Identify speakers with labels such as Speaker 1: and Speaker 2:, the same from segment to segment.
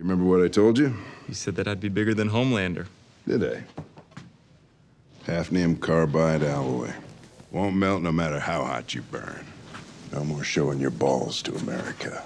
Speaker 1: Remember what I told you?
Speaker 2: You said that I'd be bigger than Homelander.
Speaker 1: Did I? Hafnium carbide alloy. Won't melt no matter how hot you burn. No more showing your balls to America.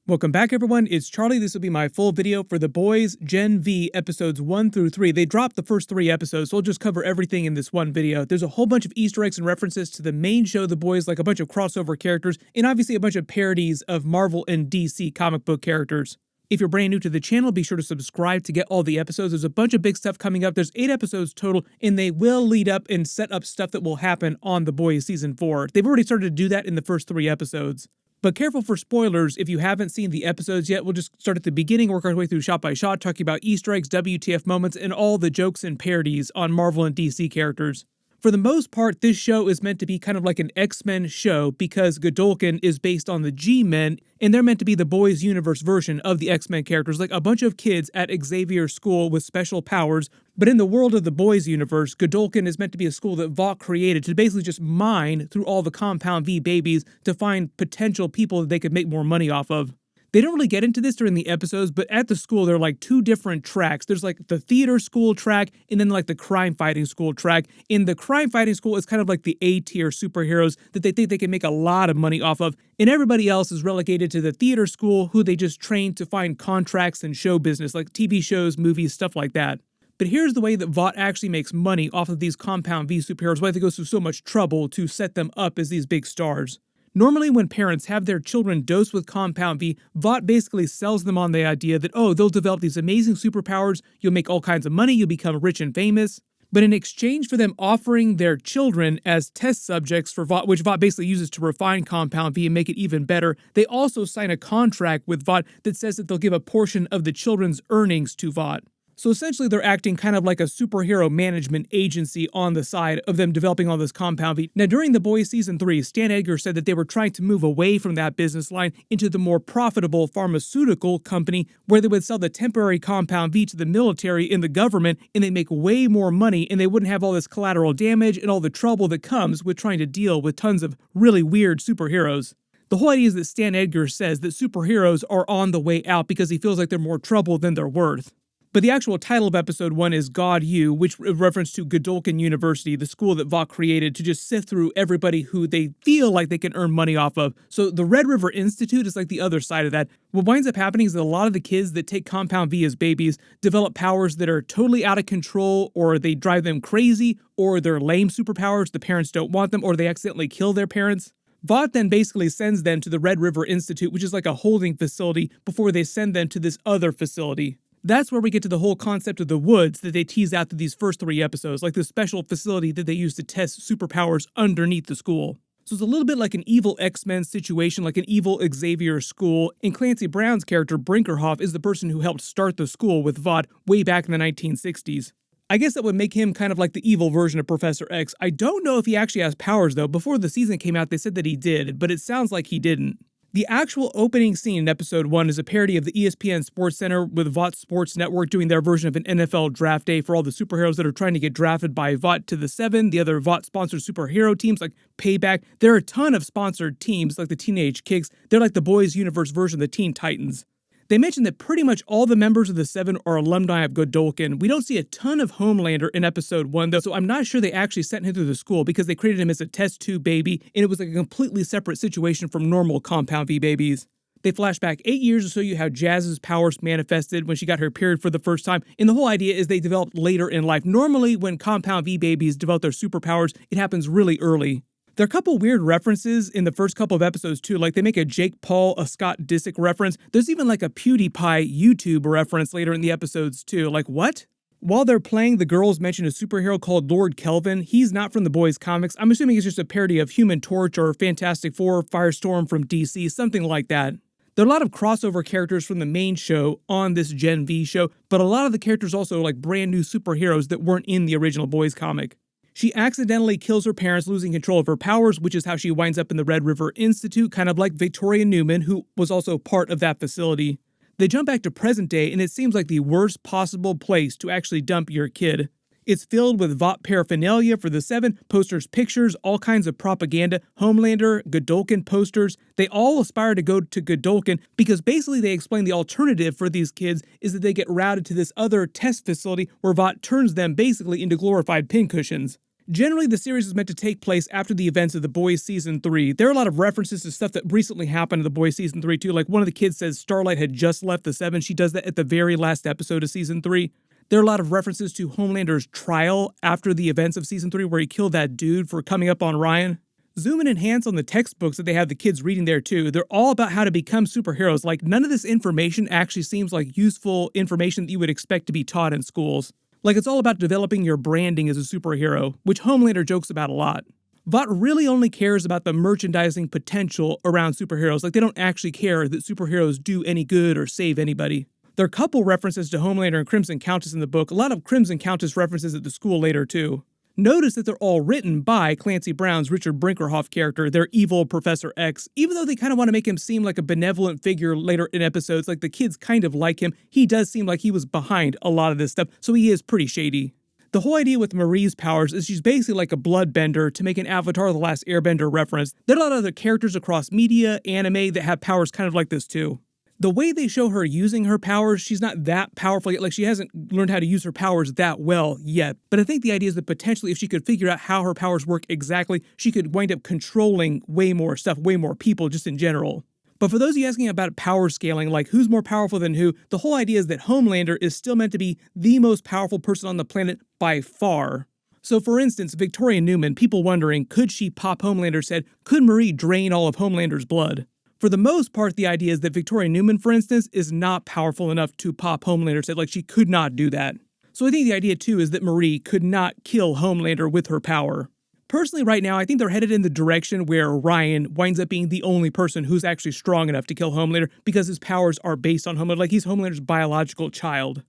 Speaker 3: Welcome back, everyone. It's Charlie. This will be my full video for The Boys Gen V episodes 1 through 3. They dropped the first 3 episodes, so I'll just cover everything in this one video. There's a whole bunch of Easter eggs and references to the main show, The Boys, like a bunch of crossover characters, and obviously a bunch of parodies of Marvel and DC comic book characters. If you're brand new to the channel, be sure to subscribe to get all the episodes. There's a bunch of big stuff coming up. There's 8 episodes total, and they will lead up and set up stuff that will happen on The Boys Season 4. They've already started to do that in the first 3 episodes. But careful for spoilers if you haven't seen the episodes yet. We'll just start at the beginning, work our way through shot by shot, talking about Easter eggs, WTF moments, and all the jokes and parodies on Marvel and DC characters. For the most part, this show is meant to be kind of like an X-Men show because Godolkin is based on the G-Men, and they're meant to be the Boys universe version of the X-Men characters, like a bunch of kids at Xavier's school with special powers. But in the world of the Boys universe, Godolkin is meant to be a school that Vought created to basically just mine through all the Compound V babies to find potential people that they could make more money off of. They don't really get into this during the episodes, but at the school, there are like 2 different tracks. There's like the theater school track and then like the crime fighting school track. In the crime fighting school, it's kind of like the A-tier superheroes that they think they can make a lot of money off of. And everybody else is relegated to the theater school, who they just train to find contracts and show business, like TV shows, movies, stuff like that. But here's the way that Vought actually makes money off of these Compound V superheroes, why they go through so much trouble to set them up as these big stars. Normally, when parents have their children dosed with Compound V, Vought basically sells them on the idea that, oh, they'll develop these amazing superpowers, you'll make all kinds of money, you'll become rich and famous. But in exchange for them offering their children as test subjects for Vought, which Vought basically uses to refine Compound V and make it even better, they also sign a contract with Vought that says that they'll give a portion of the children's earnings to Vought. So essentially, they're acting kind of like a superhero management agency on the side of them developing all this Compound V. Now, during The Boys Season 3, Stan Edgar said that they were trying to move away from that business line into the more profitable pharmaceutical company where they would sell the temporary Compound V to the military and the government, and they make way more money, and they wouldn't have all this collateral damage and all the trouble that comes with trying to deal with tons of really weird superheroes. The whole idea is that Stan Edgar says that superheroes are on the way out because he feels like they're more trouble than they're worth. But the actual title of episode 1 is God U, which reference to Godolkin University, the school that Vought created to just sift through everybody who they feel like they can earn money off of. So the Red River Institute is like the other side of that. What winds up happening is that a lot of the kids that take Compound V as babies develop powers that are totally out of control, or they drive them crazy, or they're lame superpowers, the parents don't want them, or they accidentally kill their parents. Vought then basically sends them to the Red River Institute, which is like a holding facility, before they send them to this other facility. That's where we get to the whole concept of the woods that they tease out through these first 3 episodes, like the special facility that they use to test superpowers underneath the school. So it's a little bit like an evil X-Men situation, like an evil Xavier school, and Clancy Brown's character, Brinkerhoff, is the person who helped start the school with Vought way back in the 1960s. I guess that would make him kind of like the evil version of Professor X. I don't know if he actually has powers, though. Before the season came out, they said that he did, but it sounds like he didn't. The actual opening scene in episode 1 is a parody of the ESPN Sports Center with Vought Sports Network doing their version of an NFL draft day for all the superheroes that are trying to get drafted by Vought to the 7, the other Vought-sponsored superhero teams like Payback. There are a ton of sponsored teams like the Teenage Kicks. They're like the Boys universe version of the Teen Titans. They mentioned that pretty much all the members of the 7 are alumni of Godolkin. We don't see a ton of Homelander in episode 1, though, so I'm not sure they actually sent him through the school because they created him as a test tube baby, and it was like a completely separate situation from normal Compound V babies. They flash back 8 years to show you how Jazz's powers manifested when she got her period for the first time, and the whole idea is they developed later in life. Normally, when Compound V babies develop their superpowers, it happens really early. There are a couple weird references in the first couple of episodes too, like they make a Jake Paul, a Scott Disick reference. There's even like a PewDiePie YouTube reference later in the episodes too. Like, what? While they're playing, the girls mention a superhero called Lord Kelvin. He's not from the Boys comics. I'm assuming it's just a parody of Human Torch or Fantastic Four, Firestorm from DC, something like that. There are a lot of crossover characters from the main show on this Gen V show, but a lot of the characters also are like brand new superheroes that weren't in the original Boys comic. She accidentally kills her parents, losing control of her powers, which is how she winds up in the Red River Institute, kind of like Victoria Newman, who was also part of that facility. They jump back to present day, and it seems like the worst possible place to actually dump your kid. It's filled with Vought paraphernalia for the Seven, posters, pictures, all kinds of propaganda, Homelander, Godolkin posters. They all aspire to go to Godolkin because basically they explain the alternative for these kids is that they get routed to this other test facility where Vought turns them basically into glorified pincushions. Generally, the series is meant to take place after the events of The Boys Season 3. There are a lot of references to stuff that recently happened in The Boys Season 3 too, like one of the kids says Starlight had just left the Seven. She does that at the very last episode of Season 3. There are a lot of references to Homelander's trial after the events of Season 3 where he killed that dude for coming up on Ryan. Zoom and enhance on the textbooks that they have the kids reading there too. They're all about how to become superheroes. Like, none of this information actually seems like useful information that you would expect to be taught in schools. Like, it's all about developing your branding as a superhero, which Homelander jokes about a lot. Vought really only cares about the merchandising potential around superheroes. Like, they don't actually care that superheroes do any good or save anybody. There are a couple references to Homelander and Crimson Countess in the book, a lot of Crimson Countess references at the school later too. Notice that they're all written by Clancy Brown's Richard Brinkerhoff character, their evil Professor X. Even though they kind of want to make him seem like a benevolent figure later in episodes, like the kids kind of like him, he does seem like he was behind a lot of this stuff, so he is pretty shady. The whole idea with Marie's powers is she's basically like a bloodbender to make an Avatar The Last Airbender reference. There are a lot of other characters across media, anime that have powers kind of like this too. The way they show her using her powers, she's not that powerful yet. Like, she hasn't learned how to use her powers that well yet. But I think the idea is that potentially if she could figure out how her powers work exactly, she could wind up controlling way more stuff, way more people just in general. But for those of you asking about power scaling, like who's more powerful than who, the whole idea is that Homelander is still meant to be the most powerful person on the planet by far. So for instance, Victoria Newman, people wondering, could she pop Homelander's head? Could Marie drain all of Homelander's blood? For the most part, the idea is that Victoria Newman, for instance, is not powerful enough to pop Homelander's head. Like, she could not do that. So I think the idea, too, is that Marie could not kill Homelander with her power. Personally, right now, I think they're headed in the direction where Ryan winds up being the only person who's actually strong enough to kill Homelander because his powers are based on Homelander. Like, he's Homelander's biological child.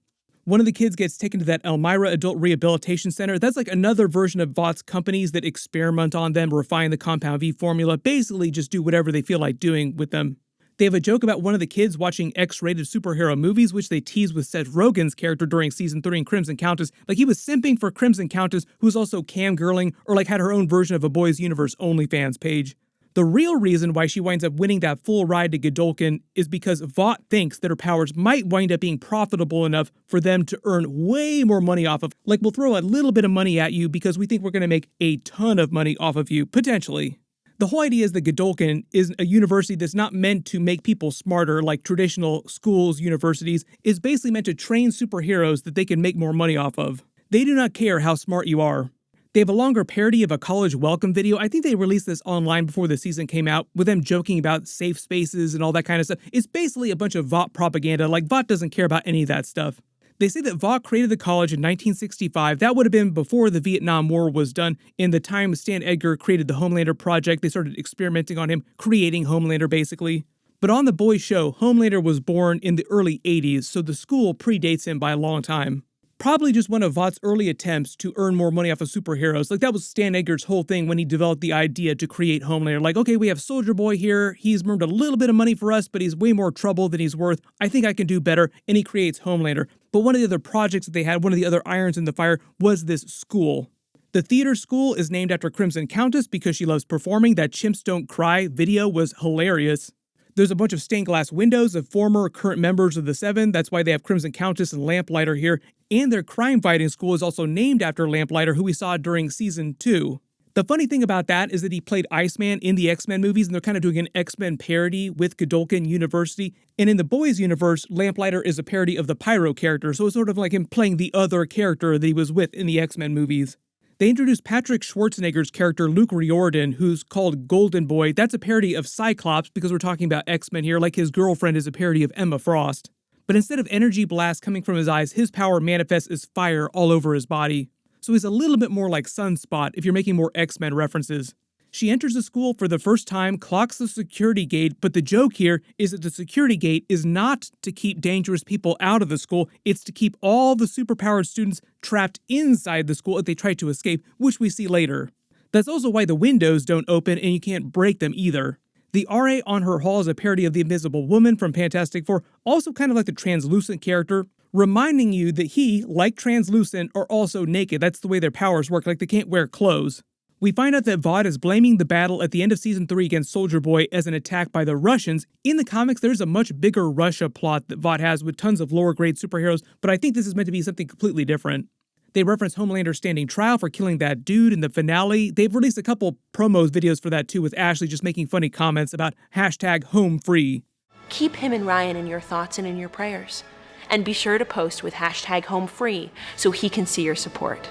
Speaker 3: One of the kids gets taken to that Elmira Adult Rehabilitation Center. That's like another version of Vought's companies that experiment on them, refine the Compound V formula, basically just do whatever they feel like doing with them. They have a joke about one of the kids watching X-rated superhero movies, which they tease with Seth Rogen's character during Season 3 in Crimson Countess. Like, he was simping for Crimson Countess, who's also cam-girling, or like had her own version of a Boys Universe OnlyFans page. The real reason why she winds up winning that full ride to Godolkin is because Vought thinks that her powers might wind up being profitable enough for them to earn way more money off of. Like, we'll throw a little bit of money at you because we think we're going to make a ton of money off of you, potentially. The whole idea is that Godolkin is a university that's not meant to make people smarter like traditional schools, universities. It's basically meant to train superheroes that they can make more money off of. They do not care how smart you are. They have a longer parody of a college welcome video. I think they released this online before the season came out, with them joking about safe spaces and all that kind of stuff. It's basically a bunch of Vought propaganda. Like, Vought doesn't care about any of that stuff. They say that Vought created the college in 1965. That would have been before the Vietnam War was done. In the time Stan Edgar created the Homelander Project, they started experimenting on him, creating Homelander basically. But on the Boys show, Homelander was born in the early 80s, so the school predates him by a long time. Probably just one of Vought's early attempts to earn more money off of superheroes. Like, that was Stan Edgar's whole thing when he developed the idea to create Homelander. Like, okay, we have Soldier Boy here. He's earned a little bit of money for us, but he's way more trouble than he's worth. I think I can do better. And he creates Homelander. But one of the other projects that they had, one of the other irons in the fire, was this school. The theater school is named after Crimson Countess because she loves performing. That Chimps Don't Cry video was hilarious. There's a bunch of stained glass windows of former or current members of the Seven. That's why they have Crimson Countess and Lamplighter here. And their crime fighting school is also named after Lamplighter, who we saw during Season 2. The funny thing about that is that he played Iceman in the X-Men movies, and they're kind of doing an X-Men parody with Godolkin University. And in the Boys universe, Lamplighter is a parody of the Pyro character, so it's sort of like him playing the other character that he was with in the X-Men movies. They introduced Patrick Schwarzenegger's character, Luke Riordan, who's called Golden Boy. That's a parody of Cyclops, because we're talking about X-Men here, like his girlfriend is a parody of Emma Frost. But instead of energy blasts coming from his eyes, his power manifests as fire all over his body. So he's a little bit more like Sunspot if you're making more X-Men references. She enters the school for the first time, clocks the security gate, but the joke here is that the security gate is not to keep dangerous people out of the school, it's to keep all the superpowered students trapped inside the school if they try to escape, which we see later. That's also why the windows don't open and you can't break them either. The RA on her hall is a parody of the Invisible Woman from Fantastic Four, also kind of like the translucent character. reminding you that he, like Translucent, are also naked. That's the way their powers work, like they can't wear clothes. We find out that Vought is blaming the battle at the end of Season 3 against Soldier Boy as an attack by the Russians. In the comics, there's a much bigger Russia plot that Vought has with tons of lower-grade superheroes, but I think this is meant to be something completely different. They reference Homelander standing trial for killing that dude in the finale. They've released a couple promos videos for that too, with Ashley just making funny comments about #HomeFree.
Speaker 4: Keep him and Ryan in your thoughts and in your prayers. And be sure to post with #HomeFree so he can see your support.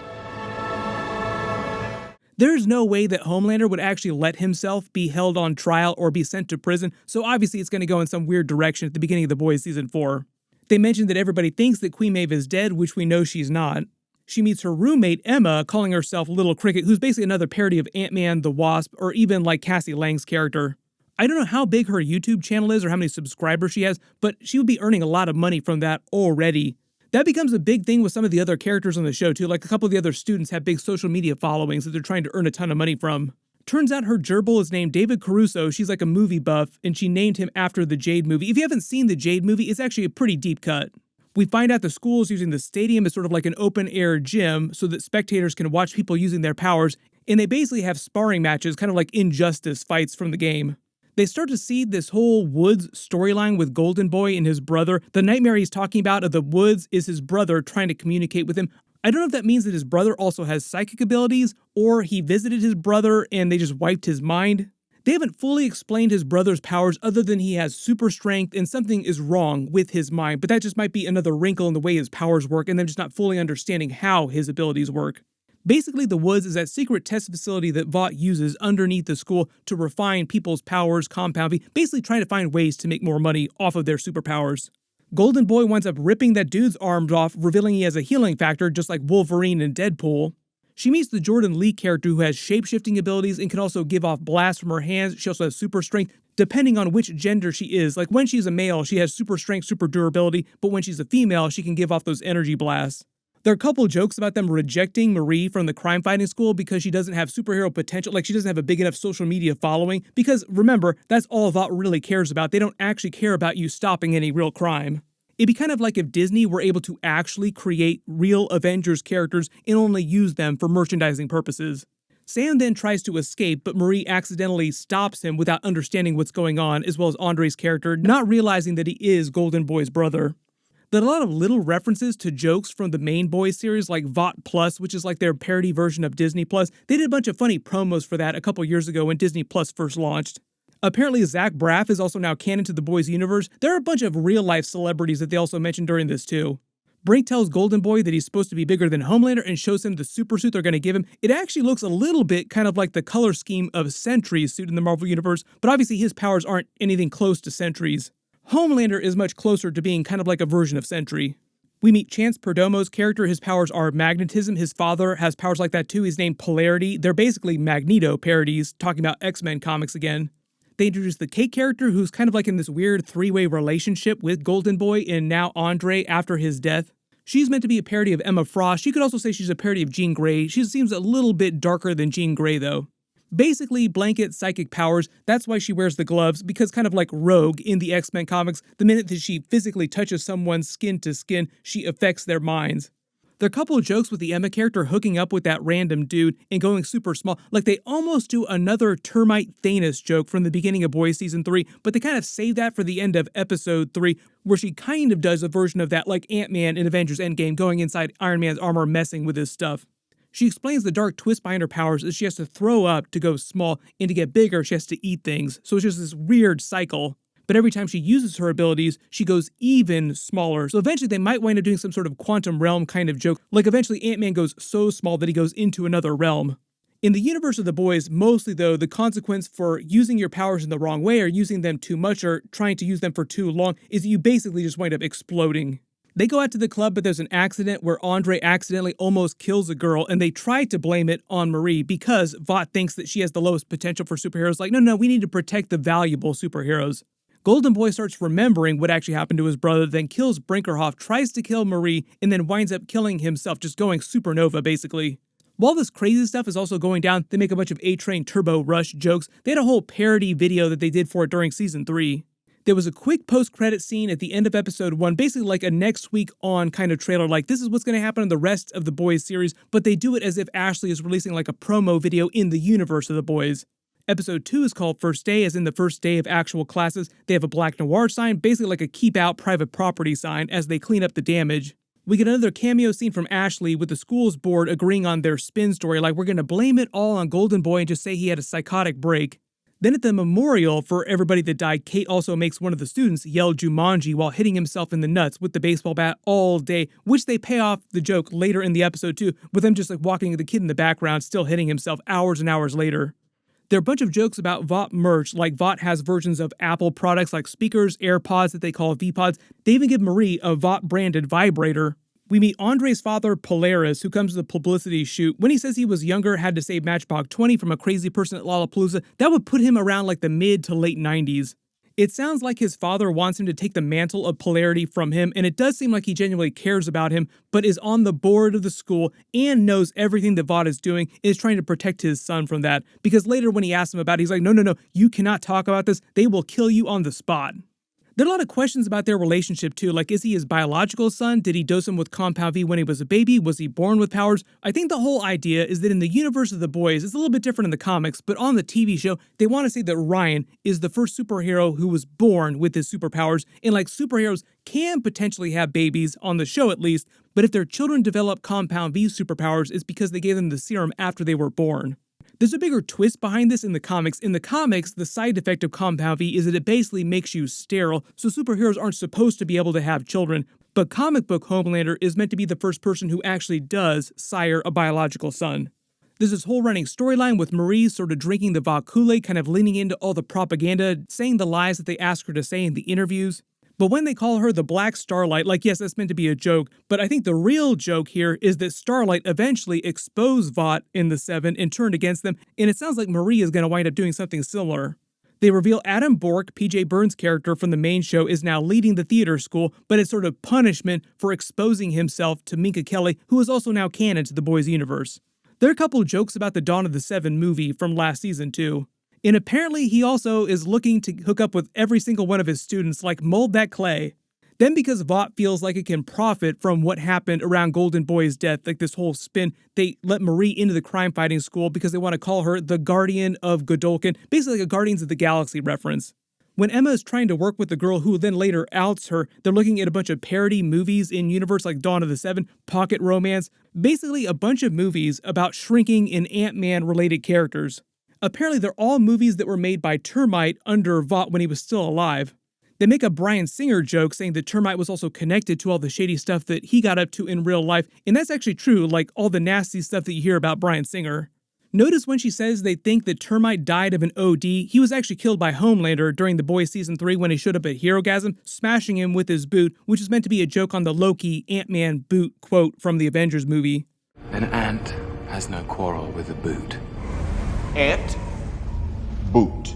Speaker 3: There's no way that Homelander would actually let himself be held on trial or be sent to prison, so obviously it's going to go in some weird direction at the beginning of The Boys Season 4. They mentioned that everybody thinks that Queen Maeve is dead, which we know she's not. She meets her roommate, Emma, calling herself Little Cricket, who's basically another parody of Ant-Man, the Wasp, or even like Cassie Lang's character. I don't know how big her YouTube channel is or how many subscribers she has, but she would be earning a lot of money from that already. That becomes a big thing with some of the other characters on the show too, like a couple of the other students have big social media followings that they're trying to earn a ton of money from. Turns out her gerbil is named David Caruso. She's like a movie buff, and she named him after the Jade movie. If you haven't seen the Jade movie, it's actually a pretty deep cut. We find out the school is using the stadium as sort of like an open-air gym so that spectators can watch people using their powers, and they basically have sparring matches, kind of like Injustice fights from the game. They start to see this whole Woods storyline with Golden Boy and his brother. The nightmare he's talking about of the Woods is his brother trying to communicate with him. I don't know if that means that his brother also has psychic abilities, or he visited his brother and they just wiped his mind. They haven't fully explained his brother's powers other than he has super strength and something is wrong with his mind, but that just might be another wrinkle in the way his powers work and them just not fully understanding how his abilities work. Basically, the Woods is that secret test facility that Vought uses underneath the school to refine people's powers, compound V, basically trying to find ways to make more money off of their superpowers. Golden Boy winds up ripping that dude's arms off, revealing he has a healing factor just like Wolverine and Deadpool. She meets the Jordan Lee character who has shape-shifting abilities and can also give off blasts from her hands. She also has super strength, depending on which gender she is. Like when she's a male, she has super strength, super durability, but when she's a female, she can give off those energy blasts. There are a couple jokes about them rejecting Marie from the crime fighting school because she doesn't have superhero potential, like she doesn't have a big enough social media following, because remember, that's all Vought really cares about. They don't actually care about you stopping any real crime. It'd be kind of like if Disney were able to actually create real Avengers characters and only use them for merchandising purposes. Sam then tries to escape, but Marie accidentally stops him without understanding what's going on, as well as Andre's character, not realizing that he is Golden Boy's brother. There are a lot of little references to jokes from the main Boys series, like Vought Plus, which is like their parody version of Disney Plus. They did a bunch of funny promos for that a couple years ago when Disney Plus first launched. Apparently, Zach Braff is also now canon to the Boys universe. There are a bunch of real-life celebrities that they also mentioned during this too. Brink tells Golden Boy that he's supposed to be bigger than Homelander and shows him the super suit they're going to give him. It actually looks a little bit kind of like the color scheme of Sentry's suit in the Marvel universe, but obviously his powers aren't anything close to Sentry's. Homelander is much closer to being kind of like a version of Sentry. We meet Chance Perdomo's character. His powers are magnetism. His father has powers like that too. He's named Polarity. They're basically Magneto parodies, talking about X-Men comics again. They introduce the Kate character, who's kind of like in this weird three-way relationship with Golden Boy and now Andre after his death. She's meant to be a parody of Emma Frost. You could also say she's a parody of Jean Grey. She seems a little bit darker than Jean Grey though. Basically, blanket psychic powers, that's why she wears the gloves, because kind of like Rogue in the X-Men comics, the minute that she physically touches someone skin to skin, she affects their minds. There are a couple of jokes with the Emma character hooking up with that random dude and going super small, like they almost do another Termite Thanos joke from the beginning of Boys Season 3, but they kind of save that for the end of Episode 3, where she kind of does a version of that like Ant-Man in Avengers Endgame going inside Iron Man's armor messing with his stuff. She explains the dark twist behind her powers is she has to throw up to go small, and to get bigger she has to eat things, so it's just this weird cycle. But every time she uses her abilities, she goes even smaller, so eventually they might wind up doing some sort of quantum realm kind of joke, like eventually Ant-Man goes so small that he goes into another realm. In the universe of the Boys, mostly though, the consequence for using your powers in the wrong way or using them too much or trying to use them for too long is that you basically just wind up exploding. They go out to the club, but there's an accident where Andre accidentally almost kills a girl, and they try to blame it on Marie because Vought thinks that she has the lowest potential for superheroes. Like, no, we need to protect the valuable superheroes. Golden Boy starts remembering what actually happened to his brother, then kills Brinkerhoff, tries to kill Marie, and then winds up killing himself, just going supernova, basically. While this crazy stuff is also going down, they make a bunch of A-Train Turbo Rush jokes. They had a whole parody video that they did for it during Season 3. There was a quick post-credit scene at the end of episode 1, basically like a next week on kind of trailer, like this is what's going to happen in the rest of The Boys series, but they do it as if Ashley is releasing like a promo video in the universe of The Boys. Episode 2 is called First Day, as in the first day of actual classes. They have a black noir sign, basically like a keep out private property sign, as they clean up the damage. We get another cameo scene from Ashley with the school's board agreeing on their spin story, like we're going to blame it all on Golden Boy and just say he had a psychotic break. Then at the memorial for everybody that died, Kate also makes one of the students yell Jumanji while hitting himself in the nuts with the baseball bat all day, which they pay off the joke later in the episode too, with them just like walking the kid in the background still hitting himself hours and hours later. There are a bunch of jokes about Vought merch, like Vought has versions of Apple products like speakers, AirPods that they call V-Pods. They even give Marie a Vought branded vibrator. We meet Andre's father, Polaris, who comes to the publicity shoot. When he says he was younger, had to save Matchbox 20 from a crazy person at Lollapalooza, that would put him around like the mid to late 90s. It sounds like his father wants him to take the mantle of polarity from him, and it does seem like he genuinely cares about him, but is on the board of the school and knows everything that Vought is doing and is trying to protect his son from that. Because later when he asks him about it, he's like, no, you cannot talk about this. They will kill you on the spot. There are a lot of questions about their relationship too, like is he his biological son? Did he dose him with Compound V when he was a baby? Was he born with powers? I think the whole idea is that in the universe of The Boys, it's a little bit different in the comics, but on the TV show, they want to say that Ryan is the first superhero who was born with his superpowers, and like superheroes can potentially have babies, on the show at least, but if their children develop Compound V superpowers, it's because they gave them the serum after they were born. There's a bigger twist behind this in the comics. In the comics, the side effect of Compound V is that it basically makes you sterile, so superheroes aren't supposed to be able to have children. But comic book Homelander is meant to be the first person who actually does sire a biological son. There's this whole running storyline with Marie sort of drinking the Vought Kool-Aid, kind of leaning into all the propaganda, saying the lies that they ask her to say in the interviews. But when they call her the Black Starlight, like yes, that's meant to be a joke, but I think the real joke here is that Starlight eventually exposed Vought in the Seven and turned against them, and it sounds like Marie is going to wind up doing something similar. They reveal Adam Bork, PJ Burns' character from the main show, is now leading the theater school, but it's sort of punishment for exposing himself to Minka Kelly, who is also now canon to The Boys universe. There are a couple of jokes about the Dawn of the Seven movie from last season too. And apparently he also is looking to hook up with every single one of his students, like mold that clay. Then because Vought feels like it can profit from what happened around Golden Boy's death, like this whole spin, they let Marie into the crime fighting school because they want to call her the Guardian of Godolkin, basically like a Guardians of the Galaxy reference. When Emma is trying to work with the girl who then later outs her, they're looking at a bunch of parody movies in universe like Dawn of the Seven, Pocket Romance, basically a bunch of movies about shrinking and Ant-Man related characters. Apparently they're all movies that were made by Termite under Vought when he was still alive. They make a Bryan Singer joke saying that Termite was also connected to all the shady stuff that he got up to in real life, and that's actually true, like all the nasty stuff that you hear about Bryan Singer. Notice when she says they think that Termite died of an OD, he was actually killed by Homelander during The Boys Season 3 when he showed up at Herogasm, smashing him with his boot, which is meant to be a joke on the Loki Ant-Man boot quote from the Avengers movie.
Speaker 5: An ant has no quarrel with a boot.
Speaker 6: Ant. Boot.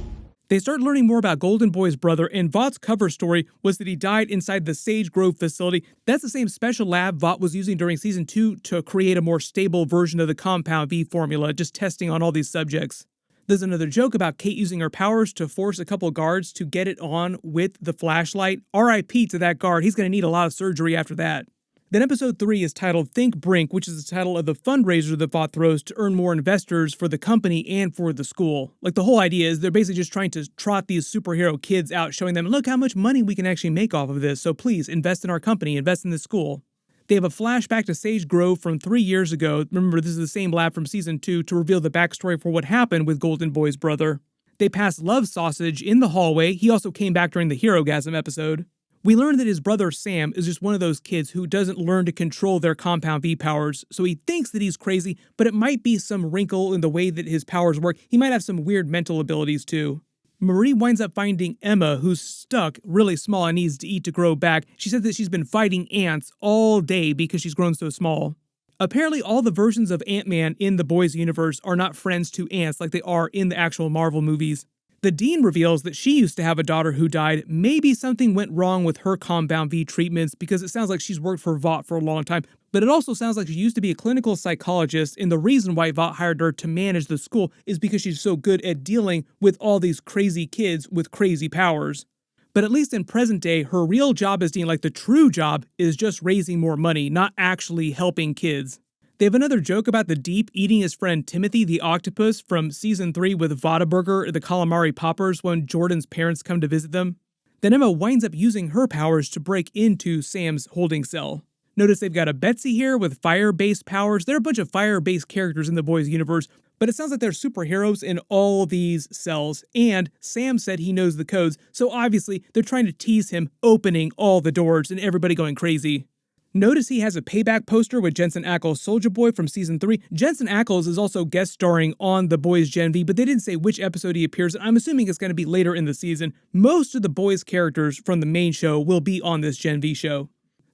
Speaker 3: They start learning more about Golden Boy's brother, and Vought's cover story was that he died inside the Sage Grove facility. That's the same special lab Vought was using during Season 2 to create a more stable version of the Compound V formula, just testing on all these subjects. There's another joke about Kate using her powers to force a couple guards to get it on with the flashlight. RIP to that guard, he's going to need a lot of surgery after that. Then episode 3 is titled Think Brink, which is the title of the fundraiser that Vought throws to earn more investors for the company and for the school. Like the whole idea is they're basically just trying to trot these superhero kids out, showing them, look how much money we can actually make off of this, so please invest in our company, invest in this school. They have a flashback to Sage Grove from 3 years ago. Remember, this is the same lab from Season 2 to reveal the backstory for what happened with Golden Boy's brother. They pass Love Sausage in the hallway. He also came back during the Herogasm episode. We learn that his brother Sam is just one of those kids who doesn't learn to control their Compound V powers, so he thinks that he's crazy, but it might be some wrinkle in the way that his powers work. He might have some weird mental abilities too. Marie winds up finding Emma, who's stuck, really small and needs to eat to grow back. She said that she's been fighting ants all day because she's grown so small. Apparently all the versions of Ant-Man in the Boys universe are not friends to ants like they are in the actual Marvel movies. The Dean reveals that she used to have a daughter who died. Maybe something went wrong with her Compound V treatments because it sounds like she's worked for Vought for a long time, but it also sounds like she used to be a clinical psychologist, and the reason why Vought hired her to manage the school is because she's so good at dealing with all these crazy kids with crazy powers. But at least in present day, her real job as Dean, like the true job, is just raising more money, not actually helping kids. They have another joke about the Deep eating his friend Timothy the octopus from season 3 with Whataburger, the calamari poppers, when Jordan's parents come to visit them. Then Emma winds up using her powers to break into Sam's holding cell. Notice they've got a Betsy here with fire-based powers. There are a bunch of fire-based characters in the boys' universe, but it sounds like they're superheroes in all these cells, and Sam said he knows the codes, so obviously they're trying to tease him opening all the doors and everybody going crazy. Notice he has a payback poster with Jensen Ackles' Soldier Boy from season 3. Jensen Ackles is also guest starring on The Boys Gen V, but they didn't say which episode he appears in. I'm assuming it's going to be later in the season. Most of the boys' characters from the main show will be on this Gen V show.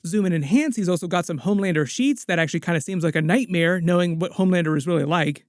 Speaker 3: Zoom and enhance, he's also got some Homelander sheets. That actually kind of seems like a nightmare, knowing what Homelander is really like.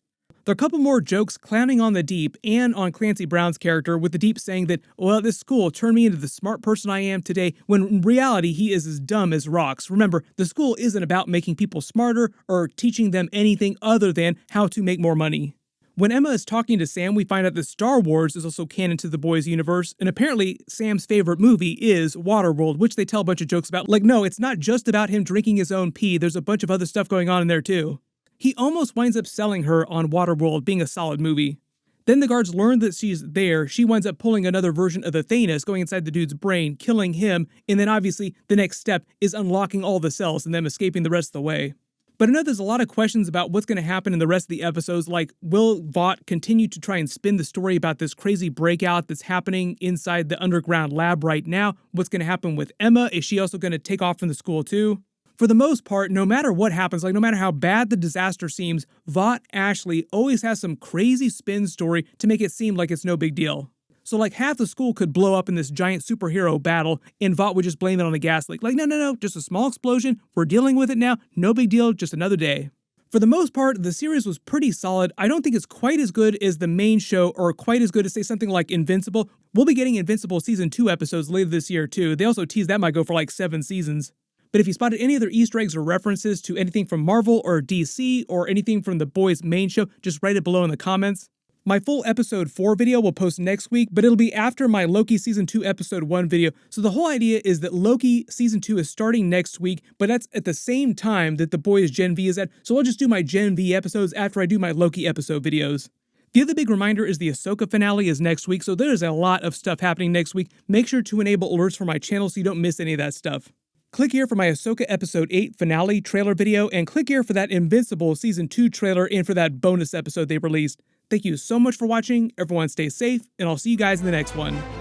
Speaker 3: There are a couple more jokes clowning on the Deep and on Clancy Brown's character, with the Deep saying that, well, this school turned me into the smart person I am today, when in reality he is as dumb as rocks. Remember, the school isn't about making people smarter or teaching them anything other than how to make more money. When Emma is talking to Sam, we find out that Star Wars is also canon to the boys' universe, and apparently Sam's favorite movie is Waterworld, which they tell a bunch of jokes about. Like, no, it's not just about him drinking his own pee, there's a bunch of other stuff going on in there too. He almost winds up selling her on Waterworld being a solid movie. Then the guards learn that she's there, she winds up pulling another version of the Thanos, going inside the dude's brain, killing him, and then obviously the next step is unlocking all the cells and them escaping the rest of the way. But I know there's a lot of questions about what's going to happen in the rest of the episodes, like will Vought continue to try and spin the story about this crazy breakout that's happening inside the underground lab right now? What's going to happen with Emma? Is she also going to take off from the school too? For the most part, no matter what happens, like no matter how bad the disaster seems, Vought Ashley always has some crazy spin story to make it seem like it's no big deal. So like half the school could blow up in this giant superhero battle and Vought would just blame it on the gas leak. Like, no, just a small explosion. We're dealing with it now. No big deal, just another day. For the most part, the series was pretty solid. I don't think it's quite as good as the main show or quite as good as, say, something like Invincible. We'll be getting Invincible Season 2 episodes later this year, too. They also teased that might go for like 7 seasons. But if you spotted any other Easter eggs or references to anything from Marvel or DC or anything from the boys' main show, just write it below in the comments. My full episode 4 video will post next week, but it'll be after my Loki Season 2 episode 1 video. So the whole idea is that Loki Season 2 is starting next week, but that's at the same time that the boys Gen V is at, so I'll just do my Gen V episodes after I do my Loki episode videos. The other big reminder is the Ahsoka finale is next week, so there's a lot of stuff happening next week. Make sure to enable alerts for my channel so you don't miss any of that stuff. Click here for my Ahsoka Episode 8 finale trailer video, and click here for that Invincible Season 2 trailer and for that bonus episode they released. Thank you so much for watching, everyone stay safe, and I'll see you guys in the next one.